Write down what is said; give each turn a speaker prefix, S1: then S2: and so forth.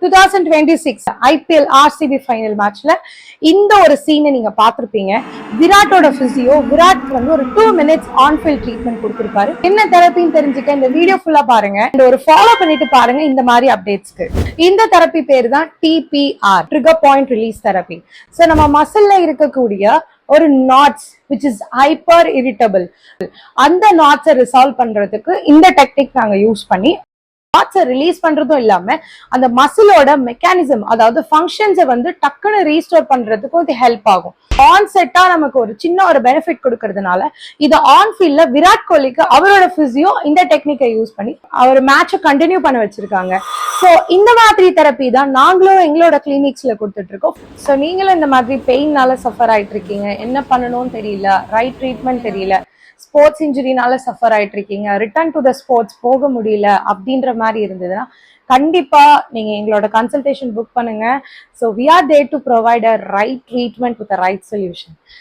S1: 2026 IPL RCB final மேட்ச்ல இந்த ஒரு சீனை நீங்க பார்த்திருப்பீங்க. விராட்டோட பிசியோ விராட்க்கு வந்து ஒரு 2 minutes ஆன் ஃபீல்ட் ட்ரீட்மெண்ட் கொடுத்திருப்பாரு. என்ன தெரப்பின்னு தெரிஞ்சுக்க இந்த வீடியோ ஃபுல்லா பாருங்க. ஒரு ஃபாலோ பண்ணிட்டு பாருங்க இந்த மாதிரி அப்டேட்ஸ்க்கு. இந்த தெரப்பி பேரு தான் TPR, trigger point release therapy. So நம்ம மசில்ல இருக்கக்கூடிய ஒரு knots which is hyper irritable, அந்த நாட்ஸை ரிசால்வ் பண்றதுக்கு இந்த டெக்னிக் நாங்க யூஸ் பண்ணி நாட்ஸை ரிலீஸ் பண்றதும் இல்லாம அந்த மசிலோட மெக்கானிசம், அதாவது ஃபங்க்ஷன்ஸை வந்து டக்குன்னு ரீஸ்டோர் பண்றதுக்கும் இது ஹெல்ப் ஆகும். ஆன் செட்டா நமக்கு ஒரு சின்ன ஒரு பெனிஃபிட் கொடுக்கறதுனால இது ஆன் ஃபீல்ட்ல விராட் கோலிக்கு அவரோட பிசியோ இந்த டெக்னிக்கை யூஸ் பண்ணி அவர் மேட்சை கண்டினியூ பண்ண வச்சிருக்காங்க. ஸோ இந்த மாதிரி தெரப்பி தான் நாங்களும் எங்களோட கிளினிக்ஸ்ல கொடுத்துட்டு இருக்கோம். ஸோ நீங்களும் இந்த மாதிரி பெயின்னால சஃபர் ஆயிட்டு இருக்கீங்க, என்ன பண்ணணும்னு தெரியல, ரைட் ட்ரீட்மெண்ட் தெரியல, ஸ்போர்ட்ஸ் இன்ஜுரினால சஃபர் ஆயிட்டு இருக்கீங்க, ரிட்டர்ன் டு த ஸ்போர்ட்ஸ் போக முடியல அப்படின்ற மாதிரி இருந்ததுன்னா கண்டிப்பா நீங்க எங்களோட கன்சல்டேஷன் புக் பண்ணுங்க. So we are there to provide a right treatment with a right solution.